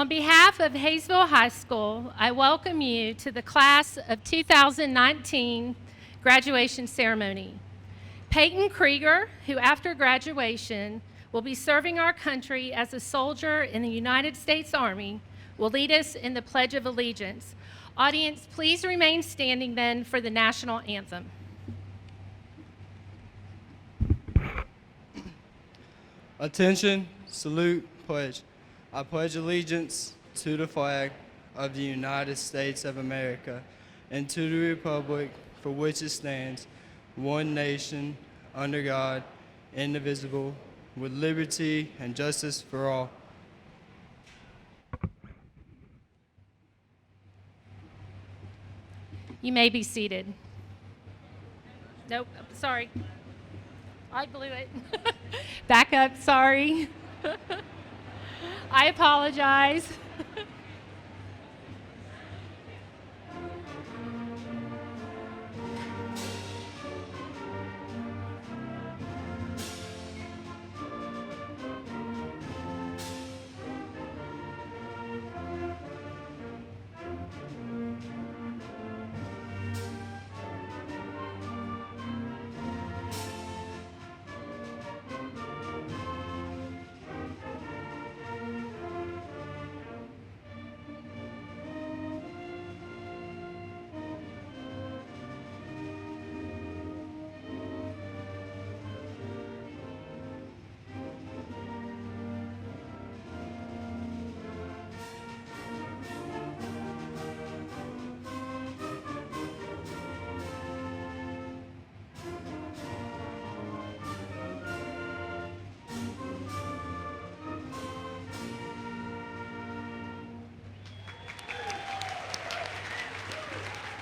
On behalf of Hayesville High School, I welcome you to the class of 2019 graduation ceremony. Peyton Krieger, who after graduation will be serving our country as a soldier in the United States Army, will lead us in the Pledge of Allegiance. Audience, please remain standing then for the national anthem. Attention, salute, pledge. I pledge allegiance to the flag of the United States of America and to the republic for which it stands, one nation, under God, indivisible, with liberty and justice for all. You may be seated. Nope, sorry. I blew it. Back up, sorry. I apologize.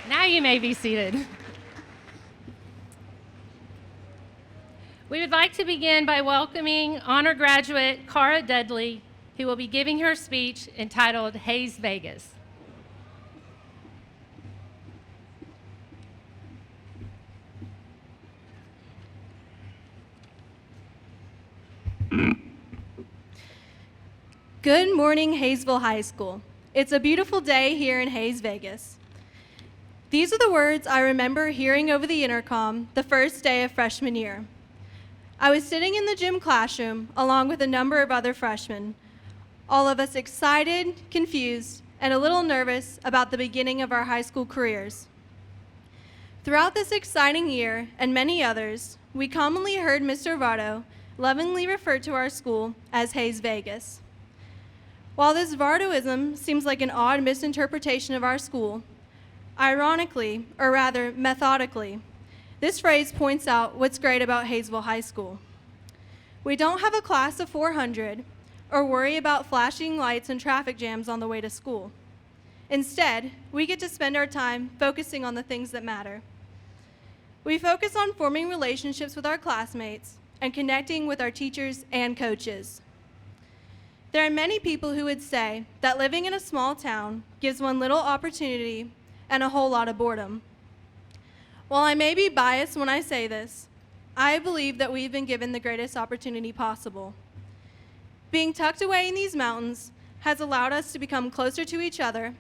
Now you may be seated. We would like to begin by welcoming honor graduate Cara Dudley, who will be giving her speech entitled Hayes Vegas. Good morning, Hayesville High School. It's a beautiful day here in Hayes, Vegas. These are the words I remember hearing over the intercom the first day of freshman year. I was sitting in the gym classroom along with a number of other freshmen, all of us excited, confused, and a little nervous about the beginning of our high school careers. Throughout this exciting year and many others, we commonly heard Mr. Vardo lovingly refer to our school as Hayes Vegas. While this Vardoism seems like an odd misinterpretation of our school, ironically, or rather methodically, this phrase points out what's great about Hayesville High School. We don't have a class of 400 or worry about flashing lights and traffic jams on the way to school. Instead, we get to spend our time focusing on the things that matter. We focus on forming relationships with our classmates and connecting with our teachers and coaches. There are many people who would say that living in a small town gives one little opportunity and a whole lot of boredom. While I may be biased when I say this, I believe that we've been given the greatest opportunity possible. Being tucked away in these mountains has allowed us to become closer to each other,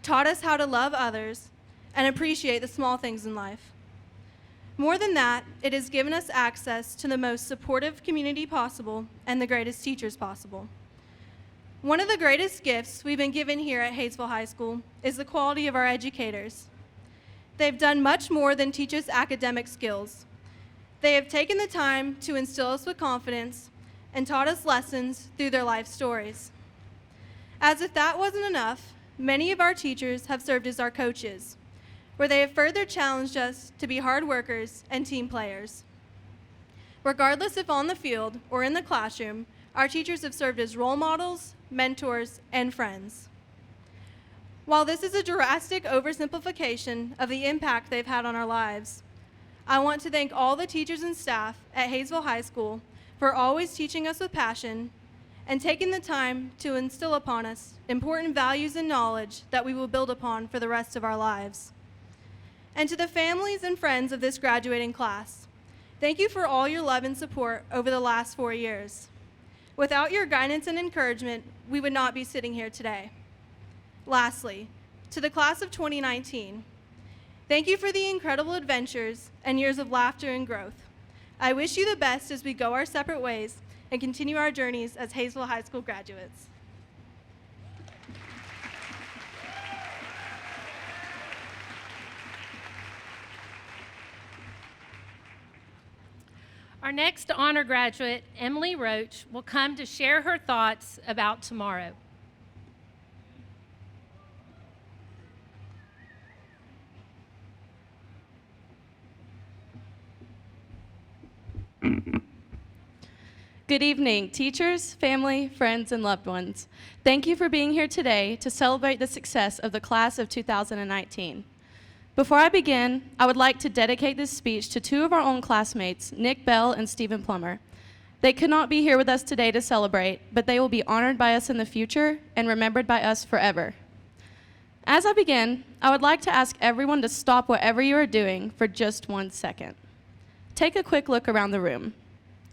taught us how to love others, and appreciate the small things in life. More than that, it has given us access to the most supportive community possible and the greatest teachers possible. One of the greatest gifts we've been given here at Hayesville High School is the quality of our educators. They've done much more than teach us academic skills. They have taken the time to instill us with confidence and taught us lessons through their life stories. As if that wasn't enough, many of our teachers have served as our coaches, where they have further challenged us to be hard workers and team players. Regardless if on the field or in the classroom, our teachers have served as role models, mentors, and friends. While this is a drastic oversimplification of the impact they've had on our lives, I want to thank all the teachers and staff at Hayesville High School for always teaching us with passion and taking the time to instill upon us important values and knowledge that we will build upon for the rest of our lives. And to the families and friends of this graduating class, thank you for all your love and support over the last 4 years. Without your guidance and encouragement, we would not be sitting here today. Lastly, to the class of 2019, thank you for the incredible adventures and years of laughter and growth. I wish you the best as we go our separate ways and continue our journeys as Hayesville High School graduates. Our next honor graduate, Emily Roach, will come to share her thoughts about tomorrow. Good evening, teachers, family, friends, and loved ones. Thank you for being here today to celebrate the success of the class of 2019. Before I begin, I would like to dedicate this speech to two of our own classmates, Nick Bell and Stephen Plummer. They could not be here with us today to celebrate, but they will be honored by us in the future and remembered by us forever. As I begin, I would like to ask everyone to stop whatever you are doing for just 1 second. Take a quick look around the room.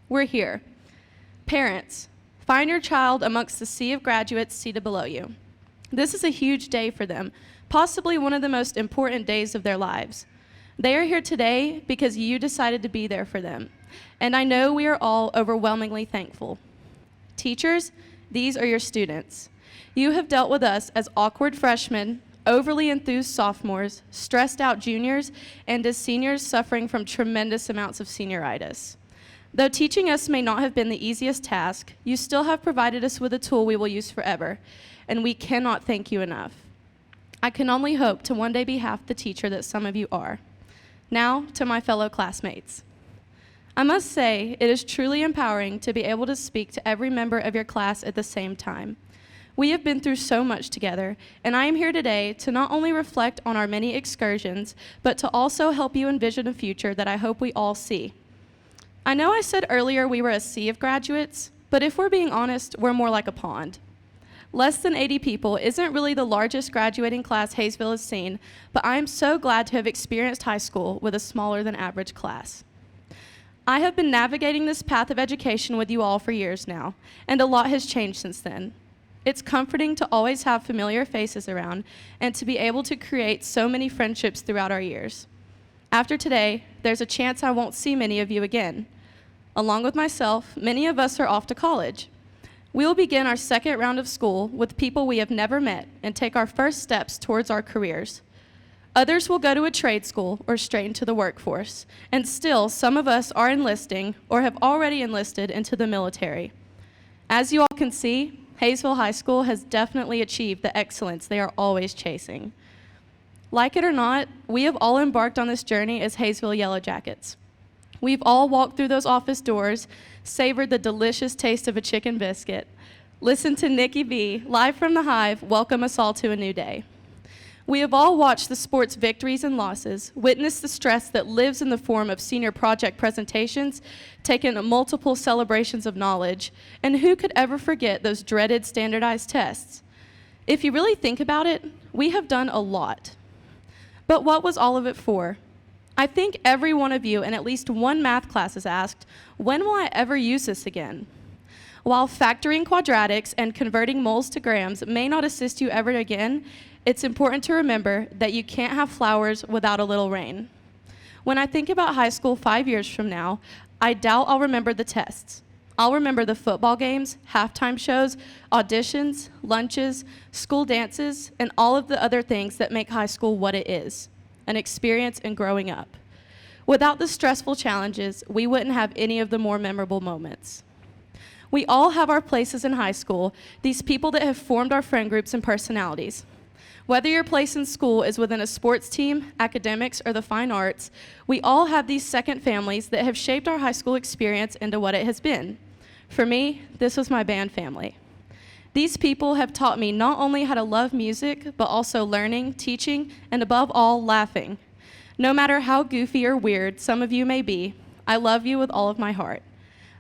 We're here. Parents, find your child amongst the sea of graduates seated below you. This is a huge day for them, possibly one of the most important days of their lives. They are here today because you decided to be there for them, and I know we are all overwhelmingly thankful. Teachers, these are your students. You have dealt with us as awkward freshmen, overly enthused sophomores, stressed out juniors, and as seniors suffering from tremendous amounts of senioritis. Though teaching us may not have been the easiest task, you still have provided us with a tool we will use forever, and we cannot thank you enough. I can only hope to one day be half the teacher that some of you are. Now, to my fellow classmates. I must say, it is truly empowering to be able to speak to every member of your class at the same time. We have been through so much together, and I am here today to not only reflect on our many excursions, but to also help you envision a future that I hope we all see. I know I said earlier we were a sea of graduates, but if we're being honest, we're more like a pond. Less than 80 people isn't really the largest graduating class Hayesville has seen, but I am so glad to have experienced high school with a smaller than average class. I have been navigating this path of education with you all for years now, and a lot has changed since then. It's comforting to always have familiar faces around and to be able to create so many friendships throughout our years. After today, there's a chance I won't see many of you again. Along with myself, many of us are off to college. We will begin our second round of school with people we have never met and take our first steps towards our careers. Others will go to a trade school or straight into the workforce, and still some of us are enlisting or have already enlisted into the military. As you all can see, Hayesville High School has definitely achieved the excellence they are always chasing. Like it or not, we have all embarked on this journey as Hayesville Yellow Jackets. We've all walked through those office doors, savored the delicious taste of a chicken biscuit, listened to Nikki B, live from the Hive, welcome us all to a new day. We have all watched the sport's victories and losses, witnessed the stress that lives in the form of senior project presentations, taken multiple celebrations of knowledge, and who could ever forget those dreaded standardized tests? If you really think about it, we have done a lot. But what was all of it for? I think every one of you in at least one math class has asked, when will I ever use this again? While factoring quadratics and converting moles to grams may not assist you ever again, it's important to remember that you can't have flowers without a little rain. When I think about high school 5 years from now, I doubt I'll remember the tests. I'll remember the football games, halftime shows, auditions, lunches, school dances, and all of the other things that make high school what it is. An experience in growing up. Without the stressful challenges, we wouldn't have any of the more memorable moments. We all have our places in high school, these people that have formed our friend groups and personalities. Whether your place in school is within a sports team, academics, or the fine arts, we all have these second families that have shaped our high school experience into what it has been. For me, this was my band family. These people have taught me not only how to love music, but also learning, teaching, and above all, laughing. No matter how goofy or weird some of you may be, I love you with all of my heart.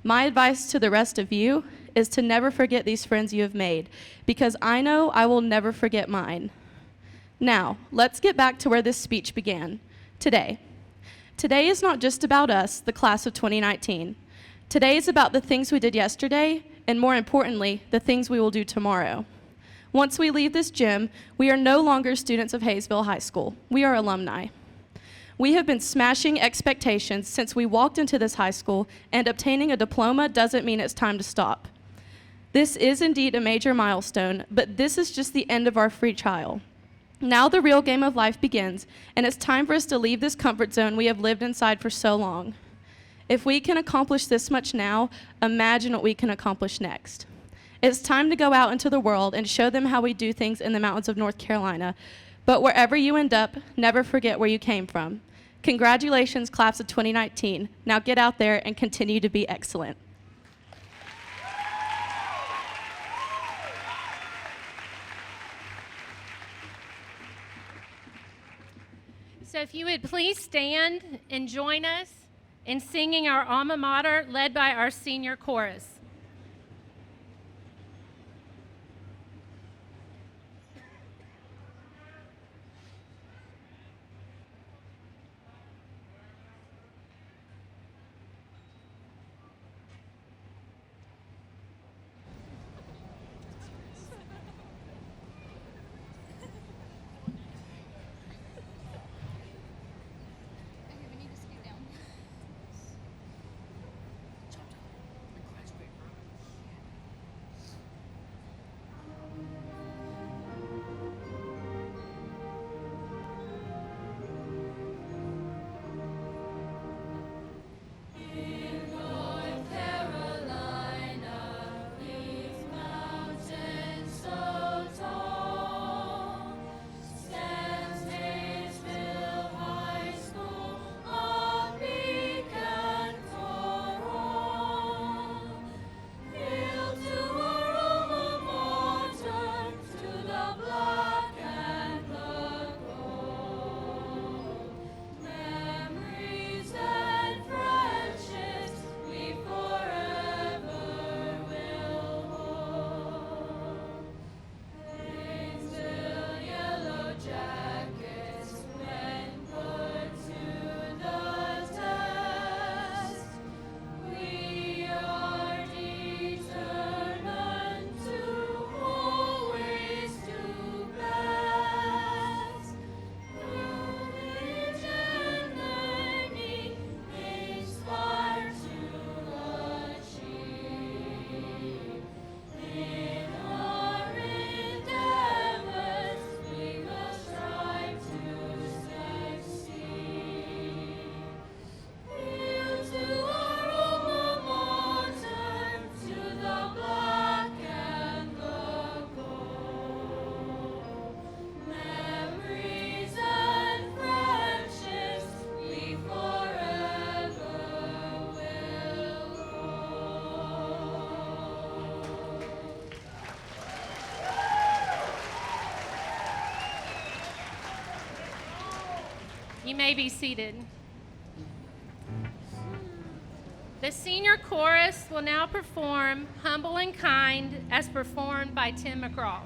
My advice to the rest of you is to never forget these friends you have made, because I know I will never forget mine. Now, let's get back to where this speech began, today. Today is not just about us, the class of 2019. Today is about the things we did yesterday and more importantly, the things we will do tomorrow. Once we leave this gym, we are no longer students of Hayesville High School. We are alumni. We have been smashing expectations since we walked into this high school, and obtaining a diploma doesn't mean it's time to stop. This is indeed a major milestone, but this is just the end of our free trial. Now the real game of life begins, and it's time for us to leave this comfort zone we have lived inside for so long. If we can accomplish this much now, imagine what we can accomplish next. It's time to go out into the world and show them how we do things in the mountains of North Carolina. But wherever you end up, never forget where you came from. Congratulations, class of 2019. Now get out there and continue to be excellent. So if you would please stand and join us in singing our alma mater led by our senior chorus. You may be seated. The senior chorus will now perform Humble and Kind as performed by Tim McCraw.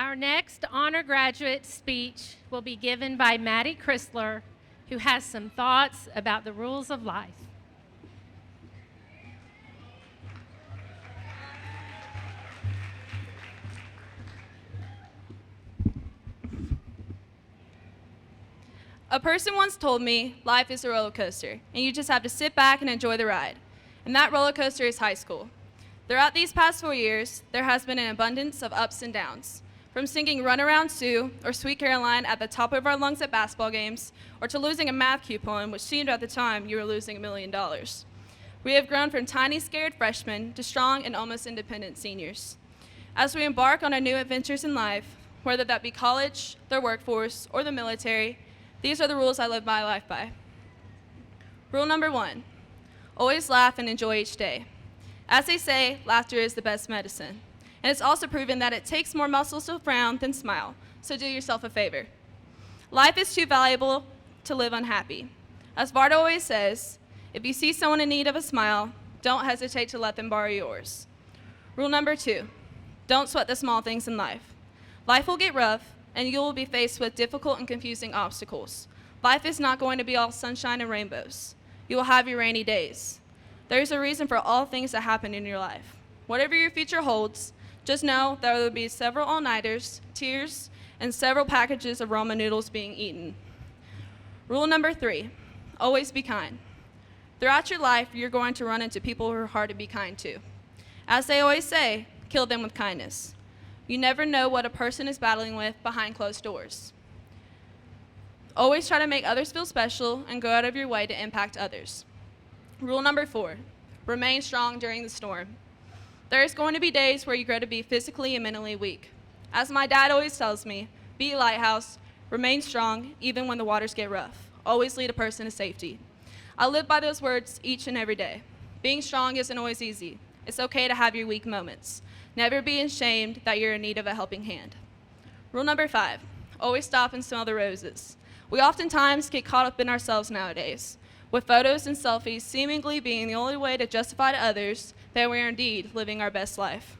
Our next honor graduate speech will be given by Maddie Chrysler, who has some thoughts about the rules of life. A person once told me life is a roller coaster, and you just have to sit back and enjoy the ride. And that roller coaster is high school. Throughout these past 4 years, there has been an abundance of ups and downs. From singing Run Around Sue or Sweet Caroline at the top of our lungs at basketball games, or to losing a math coupon, which seemed at the time you were losing $1 million. We have grown from tiny, scared freshmen to strong and almost independent seniors. As we embark on our new adventures in life, whether that be college, the workforce, or the military, these are the rules I live my life by. Rule number 1, always laugh and enjoy each day. As they say, laughter is the best medicine. And it's also proven that it takes more muscles to frown than smile, so do yourself a favor. Life is too valuable to live unhappy. As Varda always says, if you see someone in need of a smile, don't hesitate to let them borrow yours. Rule number 2, don't sweat the small things in life. Life will get rough, and you will be faced with difficult and confusing obstacles. Life is not going to be all sunshine and rainbows. You will have your rainy days. There is a reason for all things that happen in your life. Whatever your future holds, just know there will be several all-nighters, tears, and several packages of ramen noodles being eaten. Rule number 3, always be kind. Throughout your life, you're going to run into people who are hard to be kind to. As they always say, kill them with kindness. You never know what a person is battling with behind closed doors. Always try to make others feel special and go out of your way to impact others. Rule number 4, remain strong during the storm. There's going to be days where you grow to be physically and mentally weak. As my dad always tells me, be a lighthouse, remain strong even when the waters get rough. Always lead a person to safety. I live by those words each and every day. Being strong isn't always easy. It's okay to have your weak moments. Never be ashamed that you're in need of a helping hand. Rule number 5, always stop and smell the roses. We oftentimes get caught up in ourselves nowadays, with photos and selfies seemingly being the only way to justify to others that we are indeed living our best life.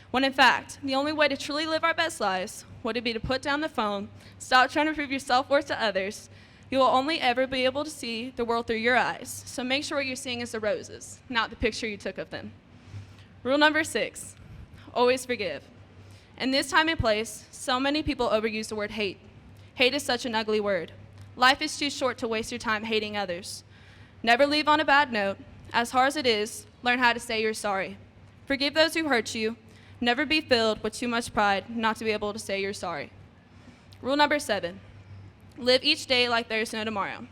When in fact, the only way to truly live our best lives would be to put down the phone, stop trying to prove your self-worth to others. You will only ever be able to see the world through your eyes, so make sure what you're seeing is the roses, not the picture you took of them. Rule number 6, always forgive. In this time and place, so many people overuse the word hate. Hate is such an ugly word. Life is too short to waste your time hating others. Never leave on a bad note. As hard as it is, learn how to say you're sorry. Forgive those who hurt you. Never be filled with too much pride not to be able to say you're sorry. Rule number 7, live each day like there is no tomorrow.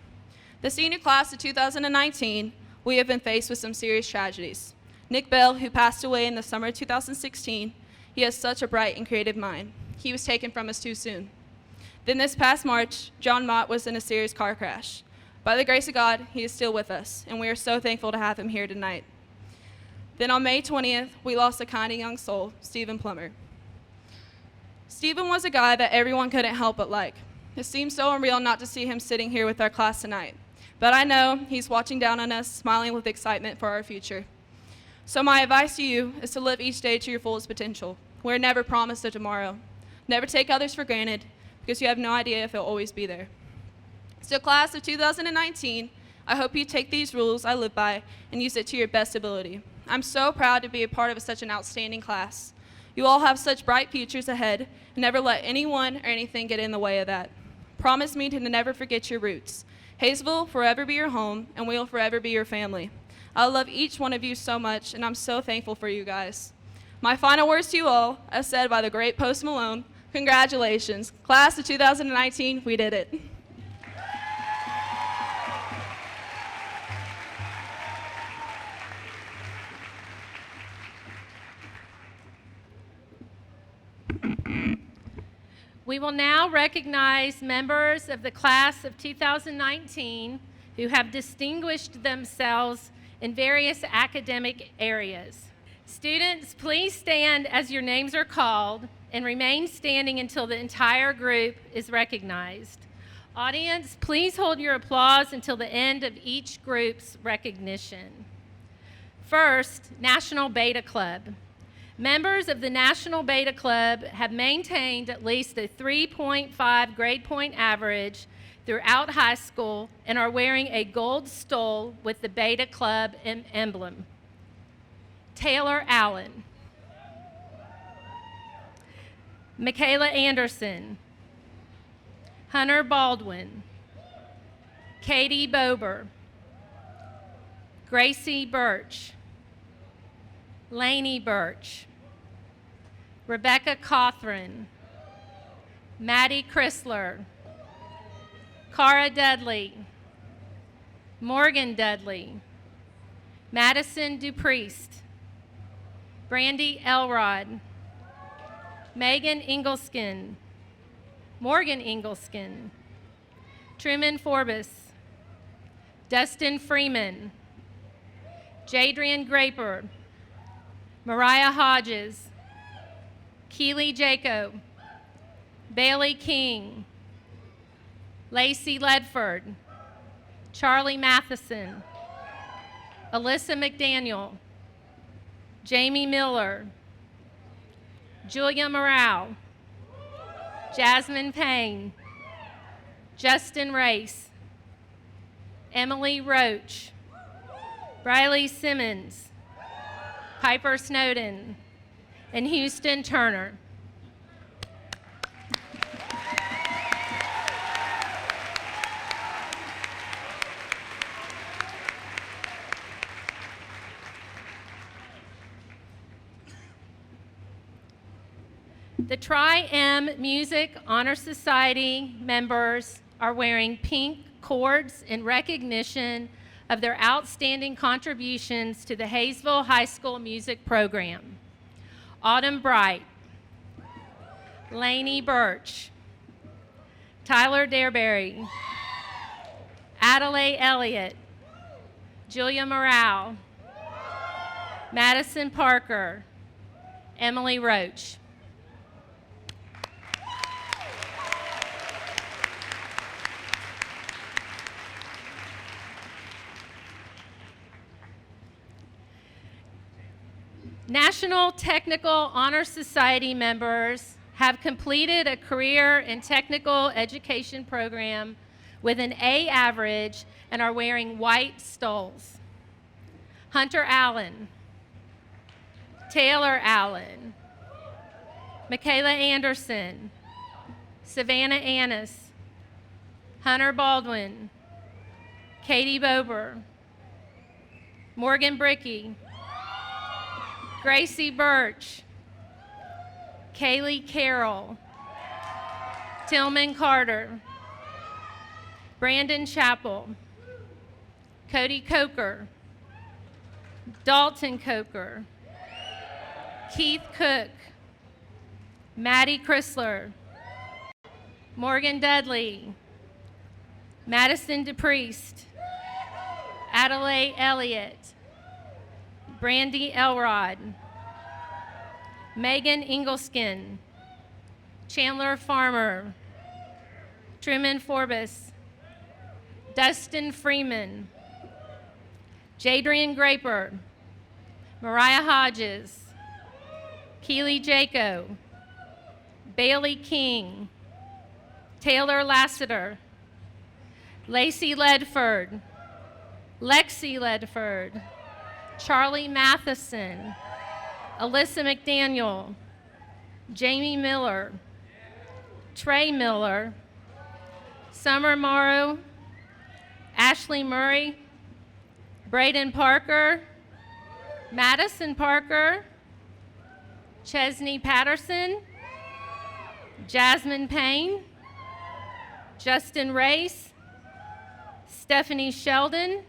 The senior class of 2019, we have been faced with some serious tragedies. Nick Bell, who passed away in the summer of 2016, he has such a bright and creative mind. He was taken from us too soon. Then this past March, John Mott was in a serious car crash. By the grace of God, he is still with us, and we are so thankful to have him here tonight. Then on May 20th, we lost a kind and young soul, Stephen Plummer. Stephen was a guy that everyone couldn't help but like. It seems so unreal not to see him sitting here with our class tonight, but I know he's watching down on us, smiling with excitement for our future. So my advice to you is to live each day to your fullest potential. We're never promised a tomorrow. Never take others for granted, because you have no idea if they'll always be there. So class of 2019, I hope you take these rules I live by and use it to your best ability. I'm so proud to be a part of such an outstanding class. You all have such bright futures ahead, and never let anyone or anything get in the way of that. Promise me to never forget your roots. Hayesville will forever be your home, and we will forever be your family. I love each one of you so much, and I'm so thankful for you guys. My final words to you all, as said by the great Post Malone, congratulations. Class of 2019, we did it. We will now recognize members of the class of 2019 who have distinguished themselves in various academic areas. Students, please stand as your names are called and remain standing until the entire group is recognized. Audience, please hold your applause until the end of each group's recognition. First, National Beta Club. Members of the National Beta Club have maintained at least a 3.5 grade point average throughout high school and are wearing a gold stole with the Beta Club emblem. Taylor Allen. Michaela Anderson. Hunter Baldwin. Katie Bober. Gracie Birch. Lainey Birch. Rebecca Cothran. Maddie Chrysler. Cara Dudley. Morgan Dudley. Madison Dupriest. Brandy Elrod. Megan Ingleskin. Morgan Ingleskin. Truman Forbes. Dustin Freeman. Jadrian Graper. Mariah Hodges. Keely Jacob. Bailey King. Lacey Ledford. Charlie Matheson. Alyssa McDaniel. Jamie Miller. Julia Morale. Jasmine Payne. Justin Race. Emily Roach. Briley Simmons. Piper Snowden. And Houston Turner. The Tri-M Music Honor Society members are wearing pink cords in recognition of their outstanding contributions to the Hayesville High School music program. Autumn Bright, Lainey Birch, Tyler Dareberry, Adelaide Elliott, Julia Morale, Madison Parker, Emily Roach. National Technical Honor Society members have completed a career in technical education program with an A average and are wearing white stoles. Hunter Allen, Taylor Allen, Michaela Anderson, Savannah Annis, Hunter Baldwin, Katie Bober, Morgan Brickey, Gracie Birch, Kaylee Carroll, Tillman Carter, Brandon Chappell, Cody Coker, Dalton Coker, Keith Cook, Maddie Chrysler, Morgan Dudley, Madison Dupriest, Adelaide Elliott, Brandy Elrod, Megan Ingleskin, Chandler Farmer, Truman Forbes, Dustin Freeman, Jadrian Graper, Mariah Hodges, Keely Jaco, Bailey King, Taylor Lassiter, Lacey Ledford, Lexi Ledford, Charlie Matheson, Alyssa McDaniel, Jamie Miller, Trey Miller, Summer Morrow, Ashley Murray, Braden Parker, Madison Parker, Chesney Patterson, Jasmine Payne, Justin Race, Stephanie Sheldon,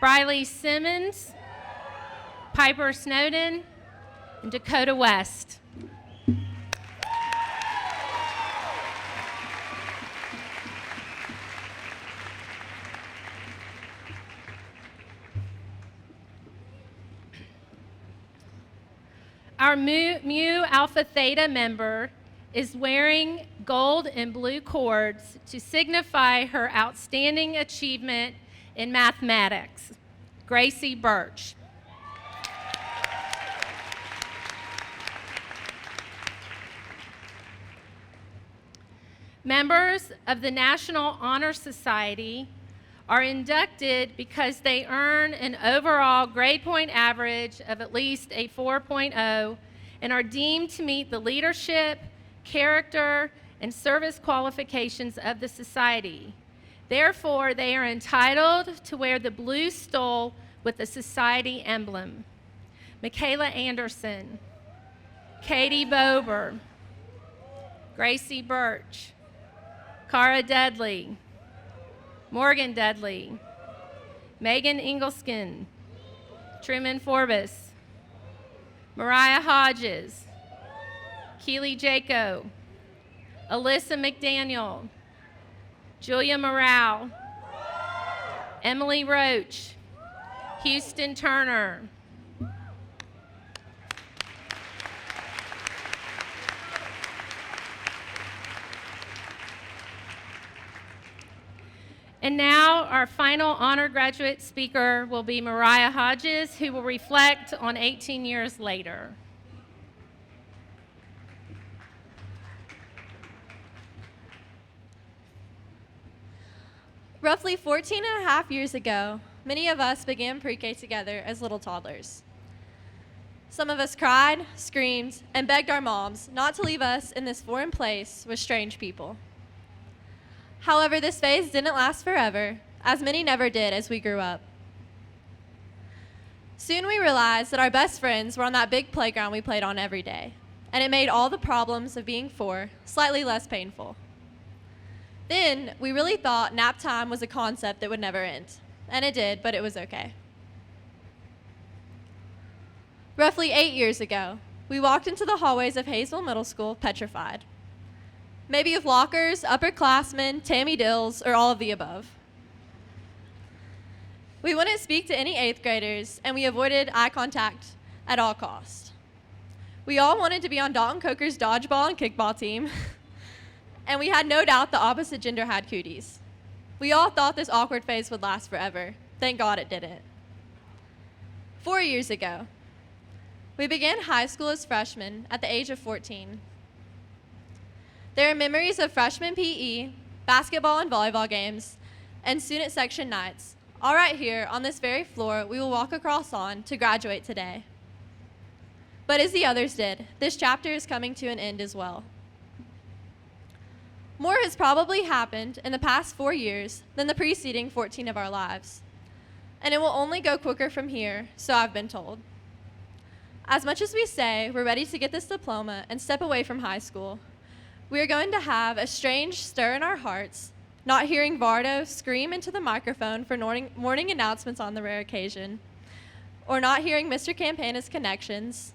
Briley Simmons, Piper Snowden, and Dakota West. Our Mu Alpha Theta member is wearing gold and blue cords to signify her outstanding achievement in mathematics. Gracie Birch. Members of the National Honor Society are inducted because they earn an overall grade point average of at least a 4.0 and are deemed to meet the leadership, character, and service qualifications of the society. Therefore, they are entitled to wear the blue stole with the society emblem. Michaela Anderson, Katie Bober, Gracie Birch, Cara Dudley, Morgan Dudley, Megan Ingleskin, Truman Forbes, Mariah Hodges, Keely Jaco, Alyssa McDaniel, Julia Morale, Emily Roach, Houston Turner. And now our final honor graduate speaker will be Mariah Hodges, who will reflect on 18 years later. Roughly 14 and a half years ago, many of us began pre-K together as little toddlers. Some of us cried, screamed, and begged our moms not to leave us in this foreign place with strange people. However, this phase didn't last forever, as many never did as we grew up. Soon we realized that our best friends were on that big playground we played on every day, and it made all the problems of being four slightly less painful. Then we really thought nap time was a concept that would never end, and it did, but it was okay. Roughly 8 years ago, we walked into the hallways of Hayesville Middle School petrified. Maybe with lockers, upperclassmen, Tammy Dills, or all of the above. We wouldn't speak to any 8th graders, and we avoided eye contact at all costs. We all wanted to be on Dalton Coker's dodgeball and kickball team, and we had no doubt the opposite gender had cooties. We all thought this awkward phase would last forever. Thank God it didn't. 4 years ago, we began high school as freshmen at the age of 14. There are memories of freshman PE, basketball and volleyball games, and student section nights, all right here on this very floor we will walk across on to graduate today. But as the others did, this chapter is coming to an end as well. More has probably happened in the past 4 years than the preceding 14 of our lives. And it will only go quicker from here, so I've been told. As much as we say we're ready to get this diploma and step away from high school, we are going to have a strange stir in our hearts, not hearing Vardo scream into the microphone for morning announcements on the rare occasion, or not hearing Mr. Campana's connections,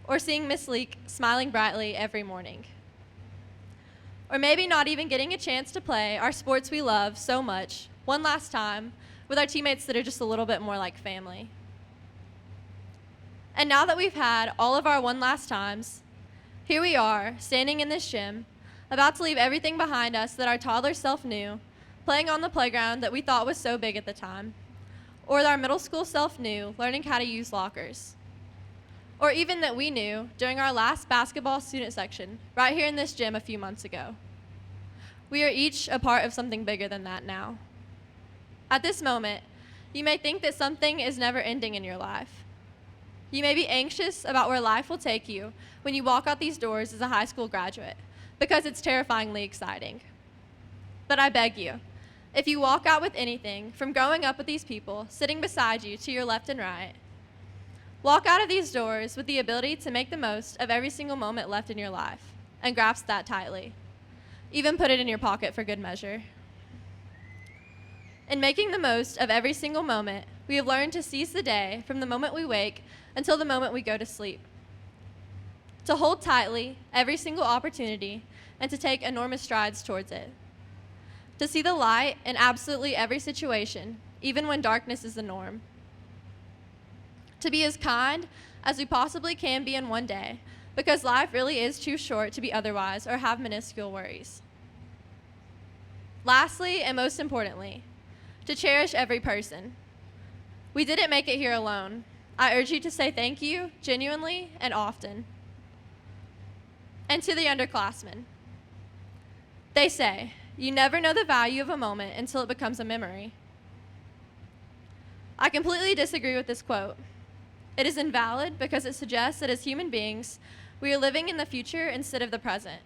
or seeing Miss Leek smiling brightly every morning. Or maybe not even getting a chance to play our sports we love so much one last time with our teammates that are just a little bit more like family. And now that we've had all of our one last times, here we are, standing in this gym, about to leave everything behind us that our toddler self knew, playing on the playground that we thought was so big at the time, or that our middle school self knew, learning how to use lockers. Or even that we knew during our last basketball student section, right here in this gym a few months ago. We are each a part of something bigger than that now. At this moment, you may think that something is never ending in your life. You may be anxious about where life will take you when you walk out these doors as a high school graduate, because it's terrifyingly exciting. But I beg you, if you walk out with anything from growing up with these people sitting beside you to your left and right, walk out of these doors with the ability to make the most of every single moment left in your life and grasp that tightly. Even put it in your pocket for good measure. In making the most of every single moment, we have learned to seize the day from the moment we wake until the moment we go to sleep. To hold tightly every single opportunity and to take enormous strides towards it. To see the light in absolutely every situation, even when darkness is the norm. To be as kind as we possibly can be in one day, because life really is too short to be otherwise or have minuscule worries. Lastly, and most importantly, to cherish every person. We didn't make it here alone. I urge you to say thank you, genuinely and often. And to the underclassmen, They say, you never know the value of a moment until it becomes a memory. I completely disagree with this quote. It is invalid because it suggests that as human beings, we are living in the future instead of the present.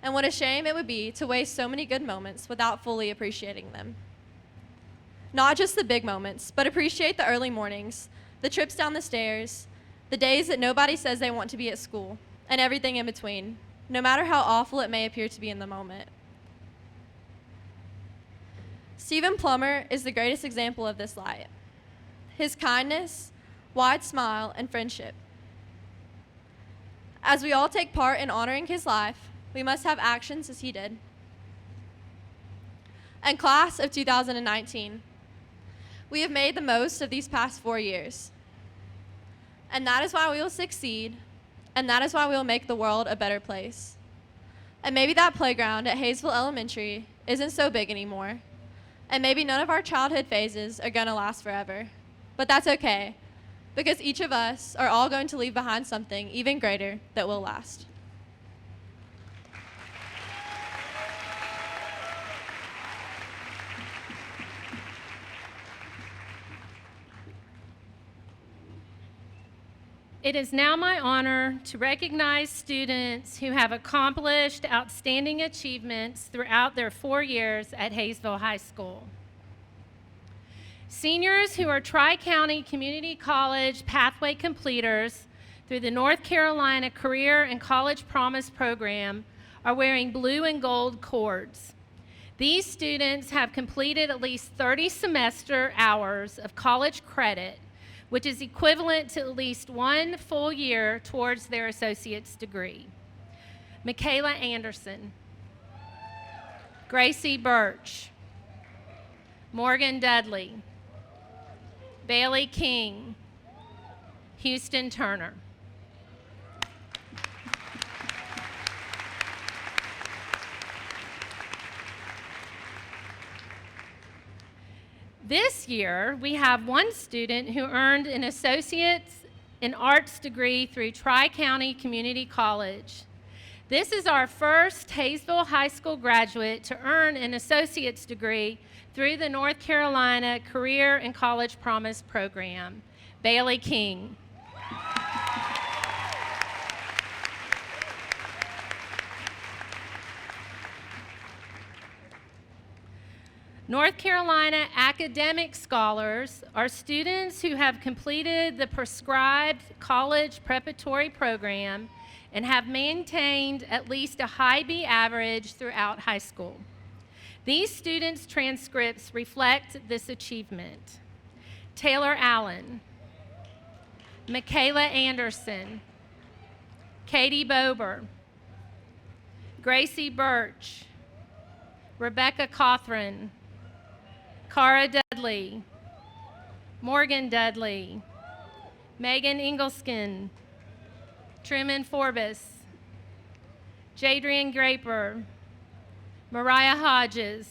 And what a shame it would be to waste so many good moments without fully appreciating them. Not just the big moments, but appreciate the early mornings, the trips down the stairs, the days that nobody says they want to be at school, and everything in between, no matter how awful it may appear to be in the moment. Stephen Plummer is the greatest example of this light. His kindness, wide smile, and friendship. As we all take part in honoring his life, we must have actions as he did. And class of 2019, we have made the most of these past 4 years. And that is why we will succeed, and that is why we will make the world a better place. And maybe that playground at Hayesville Elementary isn't so big anymore. And maybe none of our childhood phases are going to last forever. But that's okay, because each of us are all going to leave behind something even greater that will last. It is now my honor to recognize students who have accomplished outstanding achievements throughout their 4 years at Hayesville High School. Seniors who are Tri-County Community College Pathway completers through the North Carolina Career and College Promise Program are wearing blue and gold cords. These students have completed at least 30 semester hours of college credit, which is equivalent to at least 1 full year towards their associate's degree. Michaela Anderson, Gracie Birch, Morgan Dudley, Bailey King, Houston Turner. This year, we have one student who earned an Associate's in Arts degree through Tri-County Community College. This is our first Hayesville High School graduate to earn an Associate's degree through the North Carolina Career and College Promise Program. Bailey King. North Carolina academic scholars are students who have completed the prescribed college preparatory program and have maintained at least a high B average throughout high school. These students' transcripts reflect this achievement. Taylor Allen, Michaela Anderson, Katie Bober, Gracie Birch, Rebecca Cothran, Cara Dudley, Morgan Dudley, Megan Ingleskin, Truman Forbes, Jadrian Graper, Mariah Hodges,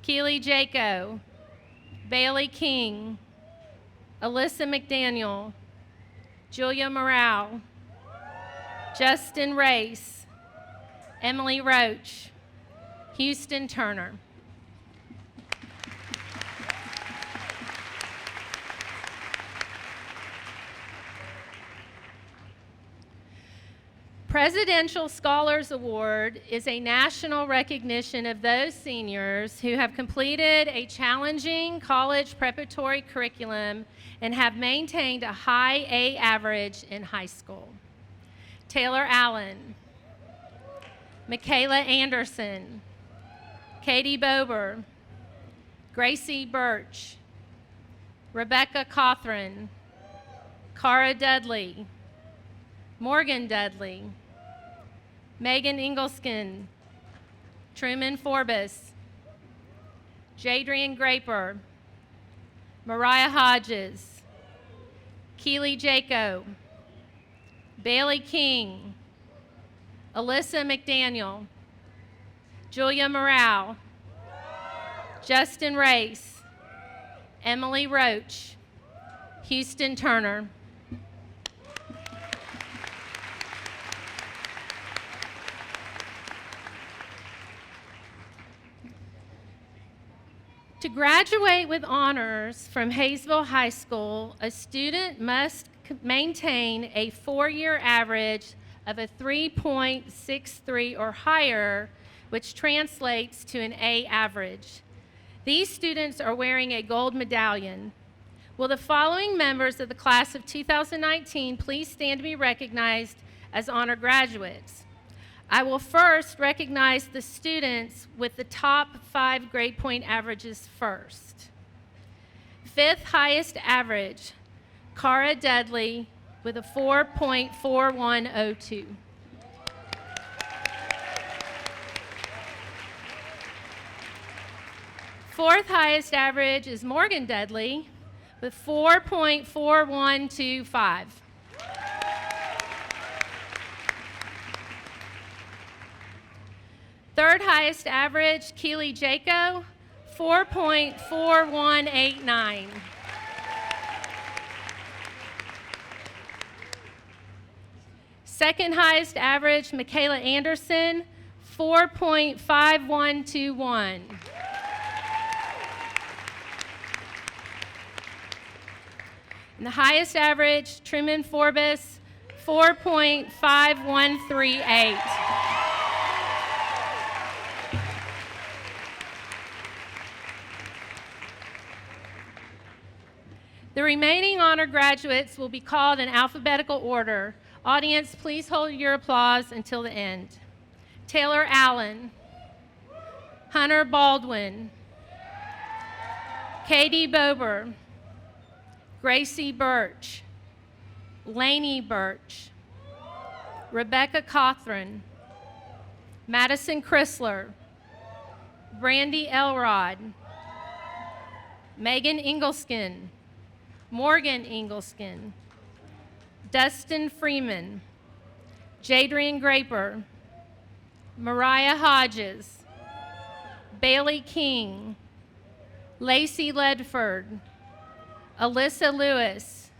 Keely Jaco, Bailey King, Alyssa McDaniel, Julia Morale, Justin Race, Emily Roach, Houston Turner. Presidential Scholars Award is a national recognition of those seniors who have completed a challenging college preparatory curriculum and have maintained a high A average in high school. Taylor Allen, Michaela Anderson, Katie Bober, Gracie Birch, Rebecca Cothran, Cara Dudley, Morgan Dudley, Megan Ingleskin, Truman Forbes, Jadrian Graper, Mariah Hodges, Keely Jaco, Bailey King, Alyssa McDaniel, Julia Morale, Justin Race, Emily Roach, Houston Turner. To graduate with honors from Hayesville High School, a student must maintain a 4-year average of a 3.63 or higher, which translates to an A average. These students are wearing a gold medallion. Will the following members of the class of 2019 please stand to be recognized as honor graduates? I will first recognize the students with the top 5 grade point averages first. 5th highest average, Cara Dudley with a 4.4102. Fourth highest average is Morgan Dudley with 4.4125. Third highest average, Keely Jaco, 4.4189. Second highest average, Michaela Anderson, 4.5121. And the highest average, Truman Forbes, 4.5138. The remaining honor graduates will be called in alphabetical order. Audience, please hold your applause until the end. Taylor Allen, Hunter Baldwin, Katie Bober, Gracie Birch, Lainey Birch, Rebecca Cothran, Madison Chrysler, Brandy Elrod, Megan Ingleskin, Morgan Ingleskin, Dustin Freeman, Jadrian Graper, Mariah Hodges, Bailey King, Lacey Ledford, Alyssa Lewis,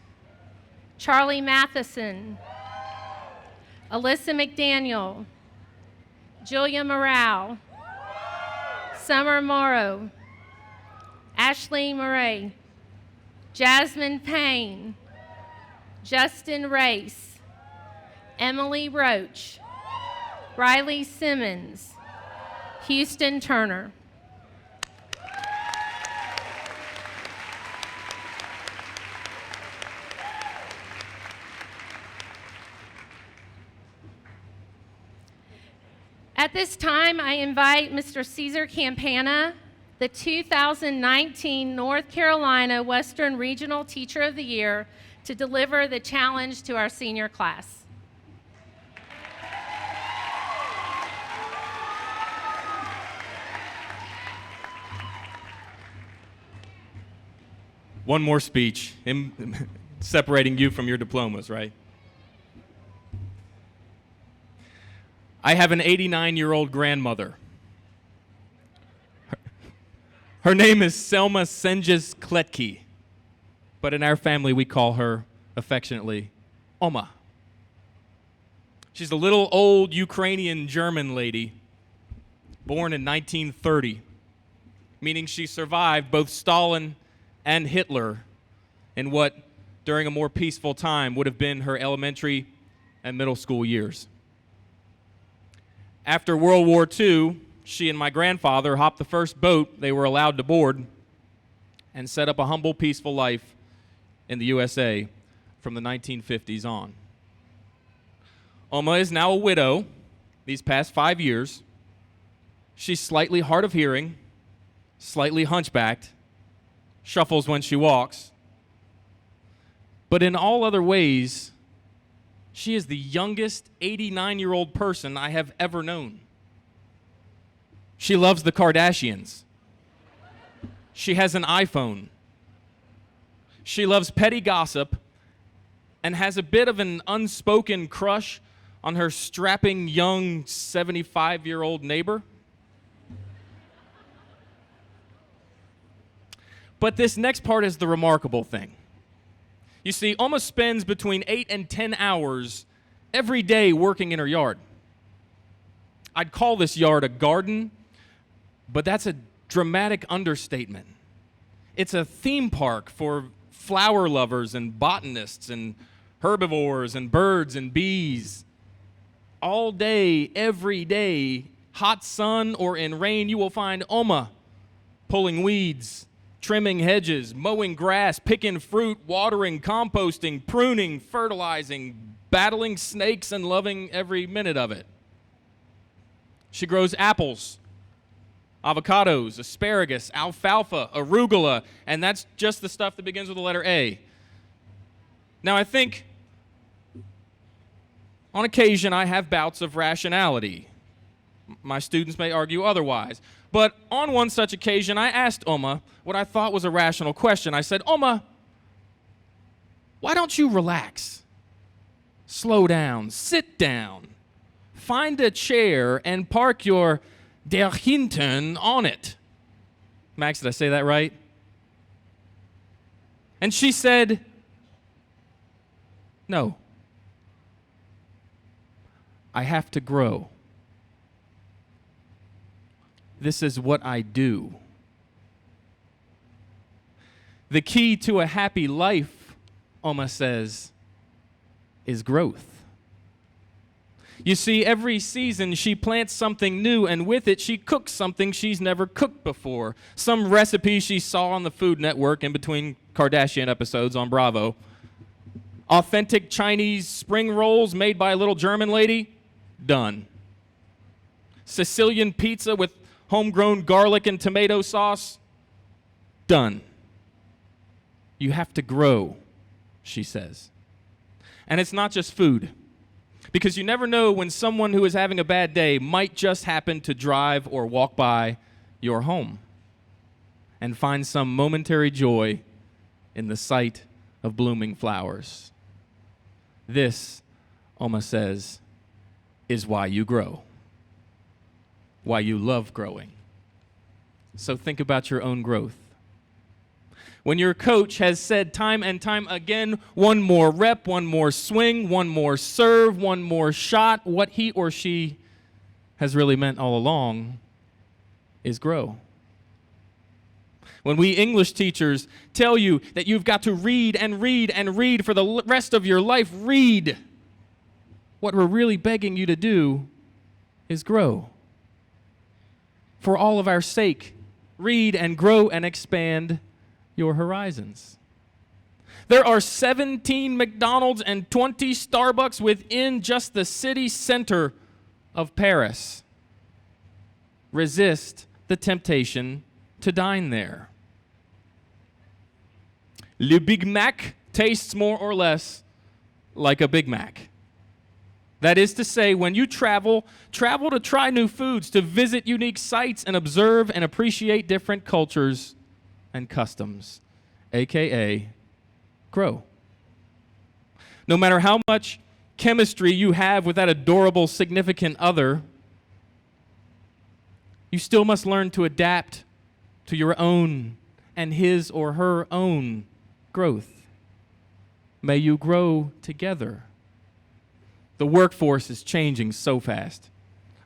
Charlie Matheson, Alyssa McDaniel, Julia Morale, Summer Morrow, Ashley Murray, Jasmine Payne, Justin Race, Emily Roach, Riley Simmons, Houston Turner. At this time, I invite Mr. Caesar Campana, the 2019 North Carolina Western Regional Teacher of the Year, to deliver the challenge to our senior class. One more speech, separating you from your diplomas, right? I have an 89-year-old grandmother. Her name is Selma Senjes Kletke, but in our family we call her affectionately Oma. She's a little old Ukrainian German lady, born in 1930, meaning she survived both Stalin and Hitler in what, during a more peaceful time, would have been her elementary and middle school years. After World War II, she and my grandfather hopped the first boat they were allowed to board and set up a humble, peaceful life in the USA from the 1950s on. Oma is now a widow these past 5 years. She's slightly hard of hearing, slightly hunchbacked, shuffles when she walks. But in all other ways, she is the youngest 89-year-old person I have ever known. She loves the Kardashians. She has an iPhone. She loves petty gossip and has a bit of an unspoken crush on her strapping young 75-year-old neighbor. But this next part is the remarkable thing. You see, Oma spends between 8 and 10 hours every day working in her yard. I'd call this yard a garden, but that's a dramatic understatement. It's a theme park for flower lovers and botanists and herbivores and birds and bees. All day, every day, hot sun or in rain, you will find Oma pulling weeds, trimming hedges, mowing grass, picking fruit, watering, composting, pruning, fertilizing, battling snakes, and loving every minute of it. She grows apples, avocados, asparagus, alfalfa, arugula, and that's just the stuff that begins with the letter A. Now, I think on occasion I have bouts of rationality. My students may argue otherwise. But on one such occasion, I asked Oma what I thought was a rational question. I said, Oma, why don't you relax? Slow down, sit down, find a chair and park your der Hintern on it. Max, did I say that right? And she said, no. I have to grow. This is what I do. The key to a happy life, Oma says, is growth. You see, every season she plants something new, and with it she cooks something she's never cooked before. Some recipe she saw on the Food Network in between Kardashian episodes on Bravo. Authentic Chinese spring rolls made by a little German lady, done. Sicilian pizza with homegrown garlic and tomato sauce, done. You have to grow, she says. And it's not just food, because you never know when someone who is having a bad day might just happen to drive or walk by your home and find some momentary joy in the sight of blooming flowers. This, Oma says, is why you grow, why you love growing. So think about your own growth. When your coach has said time and time again, one more rep, one more swing, one more serve, one more shot, what he or she has really meant all along is grow. When we English teachers tell you that you've got to read and read and read for the rest of your life, read. What we're really begging you to do is grow. For all of our sake, read and grow and expand your horizons. There are 17 McDonald's and 20 Starbucks within just the city center of Paris. Resist the temptation to dine there. Le Big Mac tastes more or less like a Big Mac. That is to say, when you travel to try new foods, to visit unique sites, and observe and appreciate different cultures and customs, a.k.a. grow. No matter how much chemistry you have with that adorable significant other, you still must learn to adapt to your own and his or her own growth. May you grow together. The workforce is changing so fast.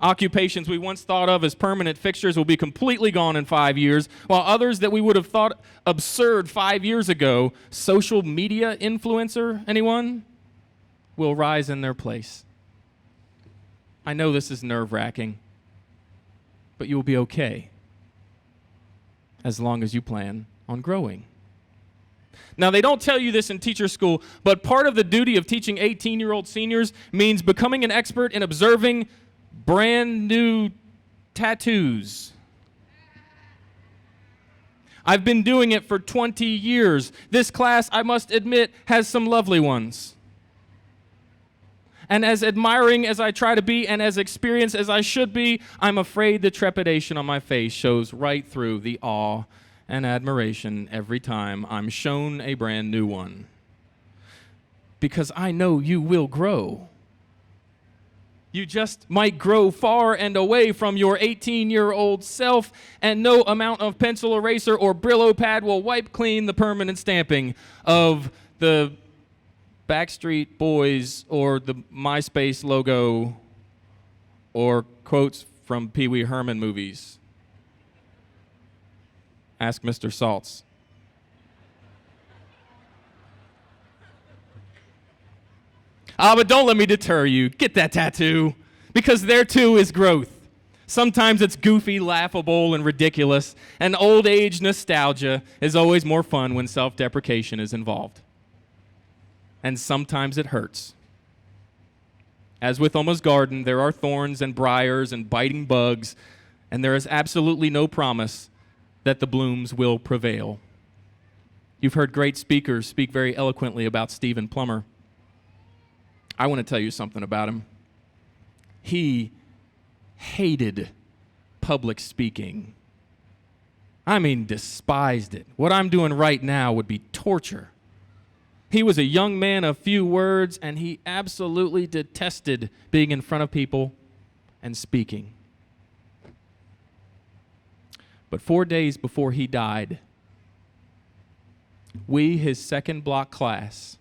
Occupations we once thought of as permanent fixtures will be completely gone in 5 years, while others that we would have thought absurd 5 years ago, social media influencer, anyone, will rise in their place. I know this is nerve-wracking, but you will be okay as long as you plan on growing. Now, they don't tell you this in teacher school, but part of the duty of teaching 18-year-old seniors means becoming an expert in observing brand new tattoos. I've been doing it for 20 years. This class, I must admit, has some lovely ones. And as admiring as I try to be and as experienced as I should be, I'm afraid the trepidation on my face shows right through the awe and admiration every time I'm shown a brand new one. Because I know you will grow. You just might grow far and away from your 18-year-old self, and no amount of pencil eraser or Brillo pad will wipe clean the permanent stamping of the Backstreet Boys or the MySpace logo or quotes from Pee Wee Herman movies. Ask Mr. Saltz. But don't let me deter you. Get that tattoo, because there too is growth. Sometimes it's goofy, laughable, and ridiculous, and old age nostalgia is always more fun when self-deprecation is involved. And sometimes it hurts. As with Alma's garden, there are thorns and briars and biting bugs, and there is absolutely no promise that the blooms will prevail. You've heard great speakers speak very eloquently about Stephen Plummer. I want to tell you something about him. He hated public speaking. I mean, despised it. What I'm doing right now would be torture. He was a young man of few words, and he absolutely detested being in front of people and speaking. But 4 days before he died, we, his second block class,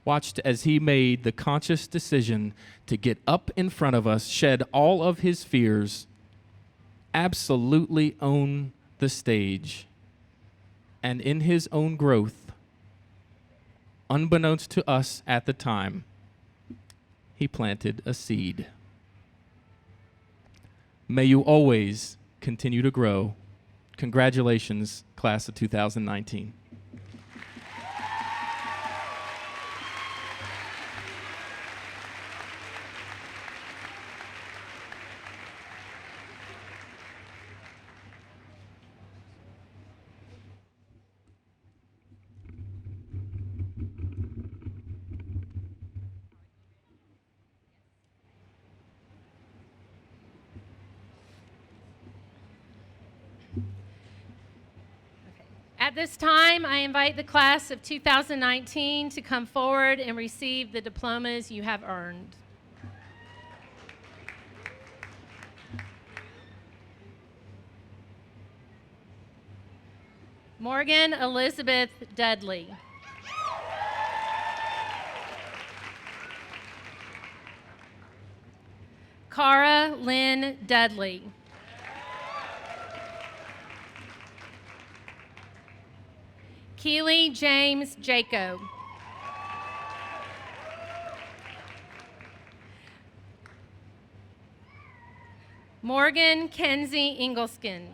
watched as he made the conscious decision to get up in front of us, shed all of his fears, absolutely own the stage, and in his own growth, unbeknownst to us at the time, he planted a seed. May you always continue to grow. Congratulations, class of 2019. At this time, I invite the class of 2019 to come forward and receive the diplomas you have earned. Morgan Elizabeth Dudley. Cara Lynn Dudley. Keely James Jacob. Morgan Kenzie Ingleskin.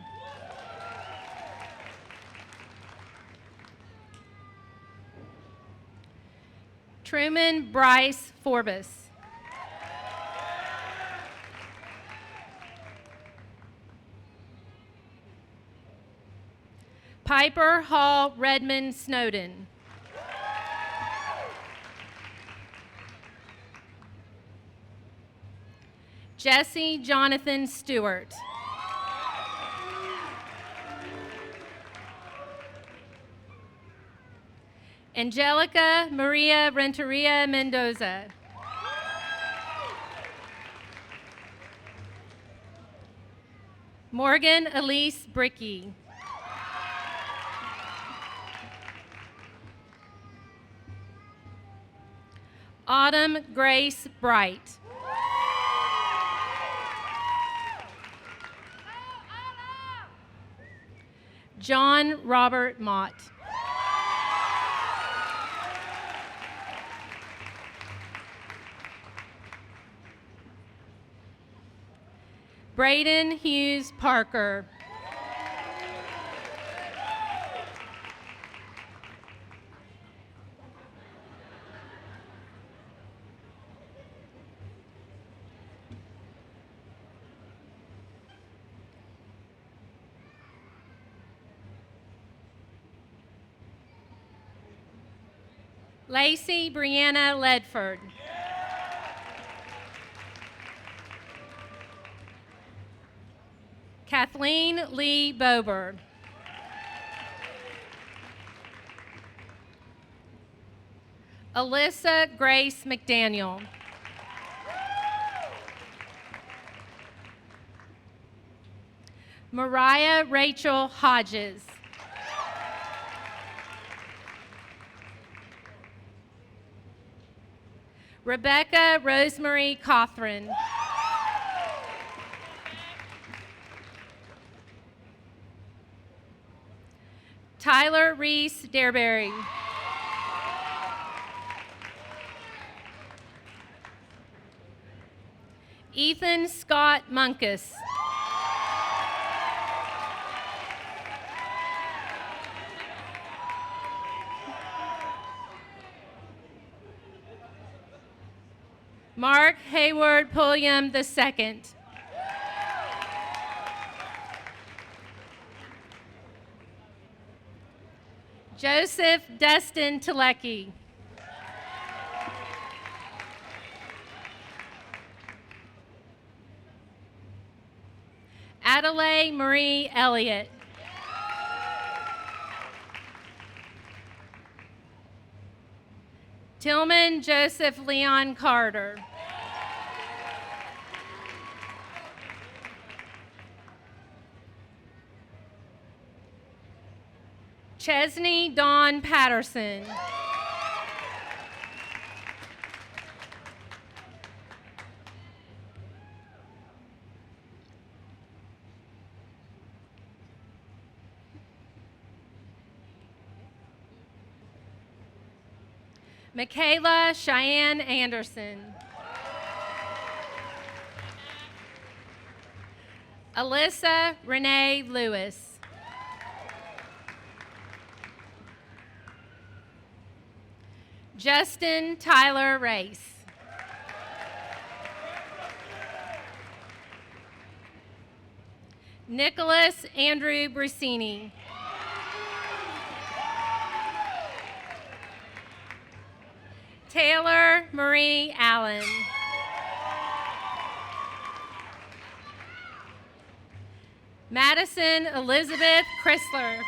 Truman Bryce Forbes. Piper Hall Redmond Snowden. Jesse Jonathan Stewart. Angelica Maria Renteria Mendoza. Morgan Elise Bricky. Autumn Grace Bright. John Robert Mott. Braden Hughes Parker. Lacey Brianna Ledford. Kathleen Lee Bober. Alyssa Grace McDaniel. Mariah Rachel Hodges. Rebecca Rosemary Cothran. Tyler Reese Dareberry. Ethan Scott Munkus. Mark Hayward Pulliam II. Joseph Destin Telecki. Adelaide Marie Elliott. Tillman Joseph Leon Carter. Chesney Dawn Patterson. Michaela Cheyenne Anderson. Alyssa Renee Lewis. Justin Tyler Race. Nicholas Andrew Brusini. Taylor Marie Allen. Madison Elizabeth Chrysler.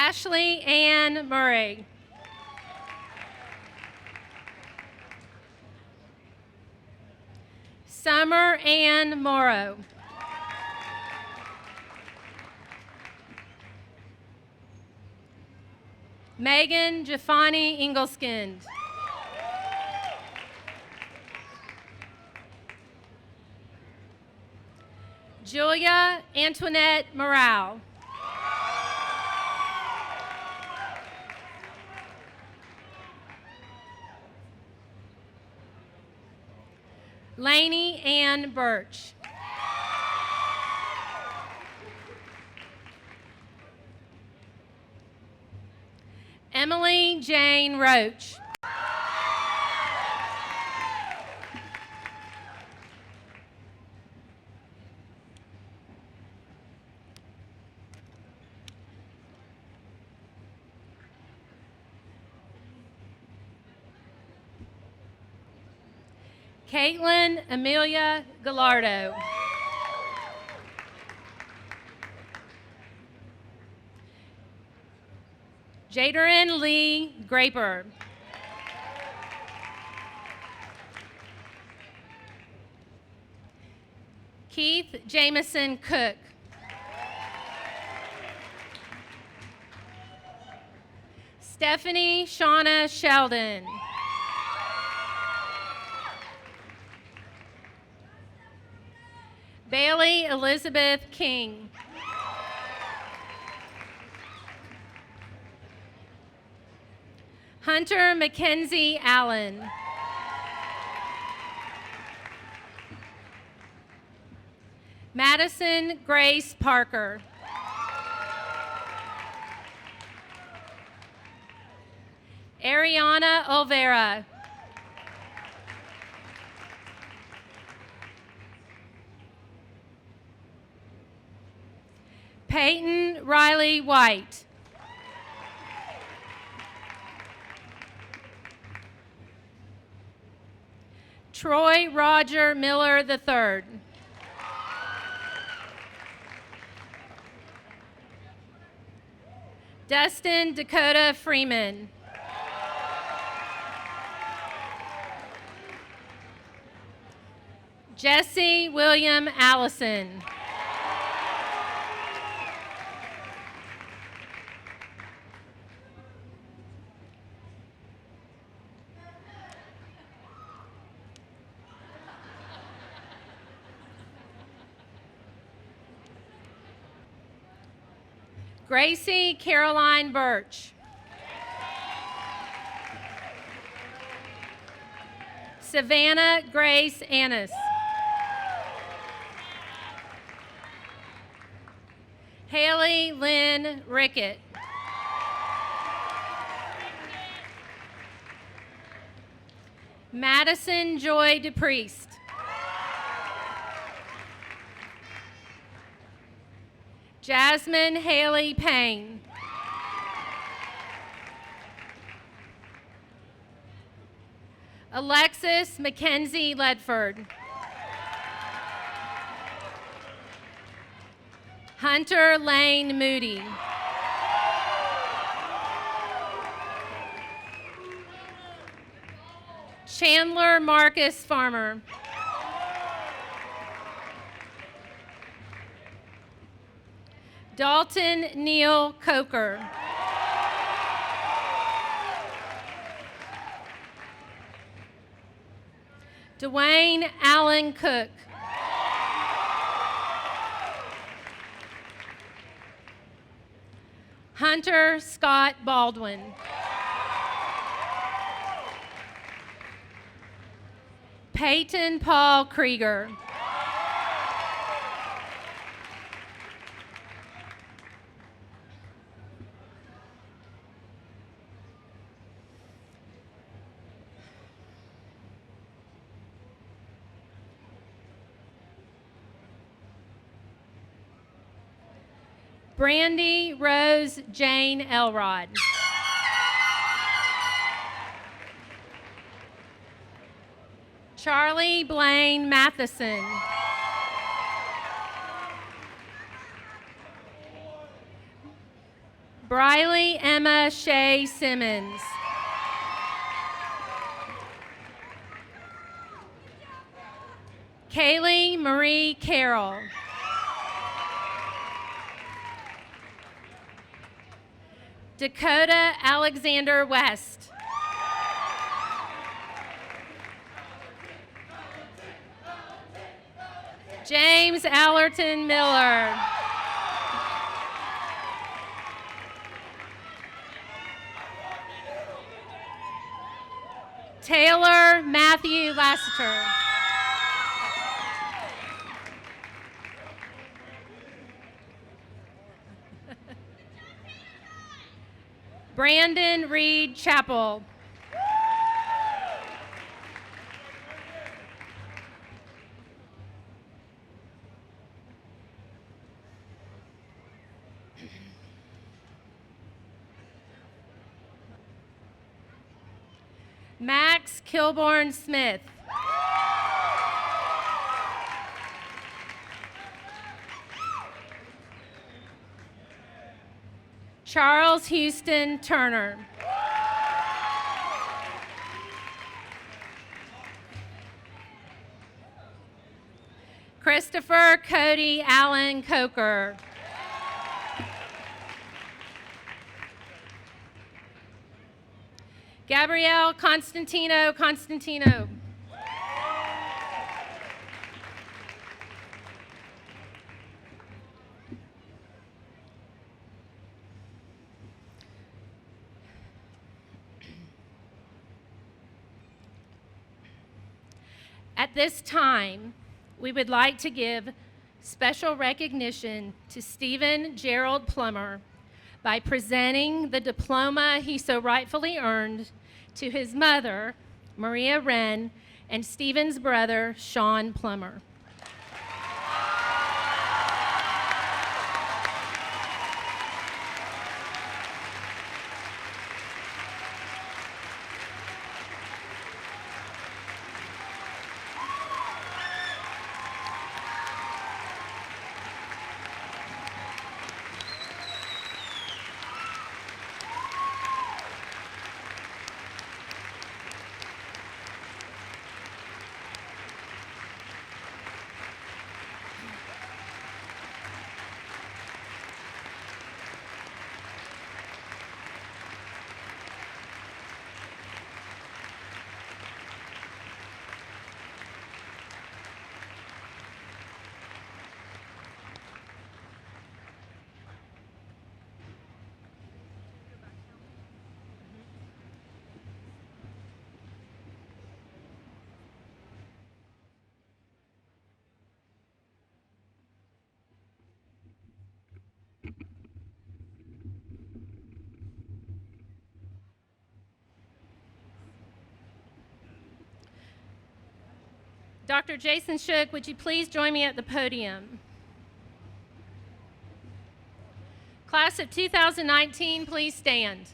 Ashley Ann Murray. Summer Ann Morrow. Megan Jafani Ingelskind. Julia Antoinette Morale. Lainey Ann Birch. Emily Jane Roach. Caitlin Amelia Gallardo. Jaderin Lee Graper. Keith Jameson Cook. Stephanie Shauna Sheldon. Bailey Elizabeth King. Hunter Mackenzie Allen. Madison Grace Parker. Ariana Olvera. Peyton Riley White. Troy Roger Miller III. Dustin Dakota Freeman. Jesse William Allison. Gracie Caroline Birch. Savannah Grace Annis. Haley Lynn Rickett. Madison Joy DePriest. Jasmine Haley Payne. Alexis Mackenzie Ledford. Hunter Lane Moody. Chandler Marcus Farmer. Dalton Neal Coker. Dwayne Allen Cook. Hunter Scott Baldwin. Peyton Paul Krieger. Brandy Rose Jane Elrod. Charlie Blaine Matheson. Briley Emma Shea Simmons. Kaylee Marie Carroll. Dakota Alexander West. James Allerton Miller. Taylor Matthew Lassiter. Brandon Reed Chappell. Max Kilborn Smith. Charles Houston Turner. Christopher Cody Allen Coker. Gabrielle Constantino. At this time, we would like to give special recognition to Stephen Gerald Plummer by presenting the diploma he so rightfully earned to his mother, Maria Wren, and Stephen's brother, Sean Plummer. Dr. Jason Shook, would you please join me at the podium? Class of 2019, please stand.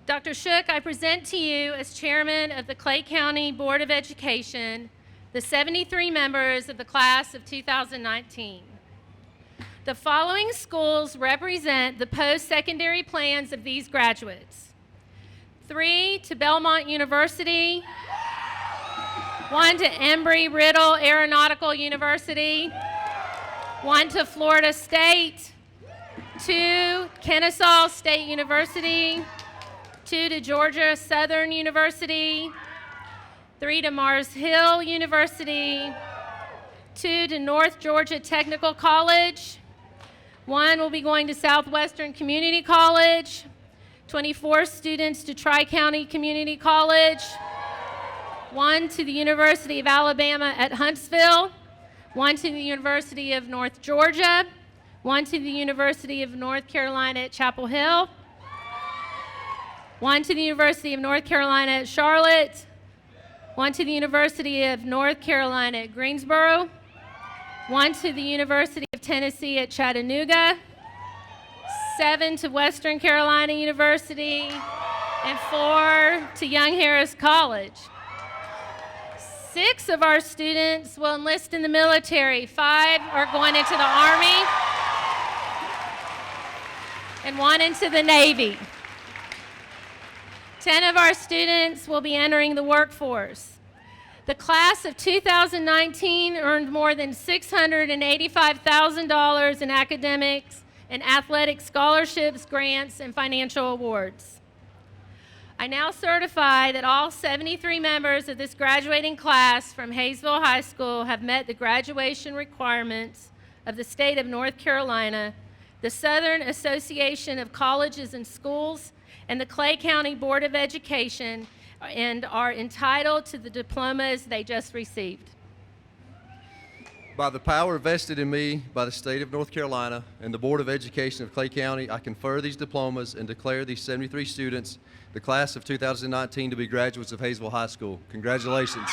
Dr. Shook, I present to you as chairman of the Clay County Board of Education, the 73 members of the class of 2019. The following schools represent the post-secondary plans of these graduates. 3 to Belmont University, 1 to Embry-Riddle Aeronautical University, 1 to Florida State, 2 Kennesaw State University, 2 to Georgia Southern University, 3 to Mars Hill University, 2 to North Georgia Technical College, 1 will be going to Southwestern Community College, 24 students to Tri-County Community College, 1 to the University of Alabama at Huntsville, 1 to the University of North Georgia, 1 to the University of North Carolina at Chapel Hill, 1 to the University of North Carolina at Charlotte, 1 to the University of North Carolina at Greensboro, 1 to the University of Tennessee at Chattanooga, 7 to Western Carolina University, and 4 to Young Harris College. 6 of our students will enlist in the military, 5 are going into the Army, and 1 into the Navy. 10 of our students will be entering the workforce. The class of 2019 earned more than $685,000 in academics and athletic scholarships, grants, and financial awards. I now certify that all 73 members of this graduating class from Hayesville High School have met the graduation requirements of the state of North Carolina, the Southern Association of Colleges and Schools, and the Clay County Board of Education, and are entitled to the diplomas they just received. By the power vested in me by the state of North Carolina and the Board of Education of Clay County, I confer these diplomas and declare these 73 students, the class of 2019, to be graduates of Hayesville High School. Congratulations.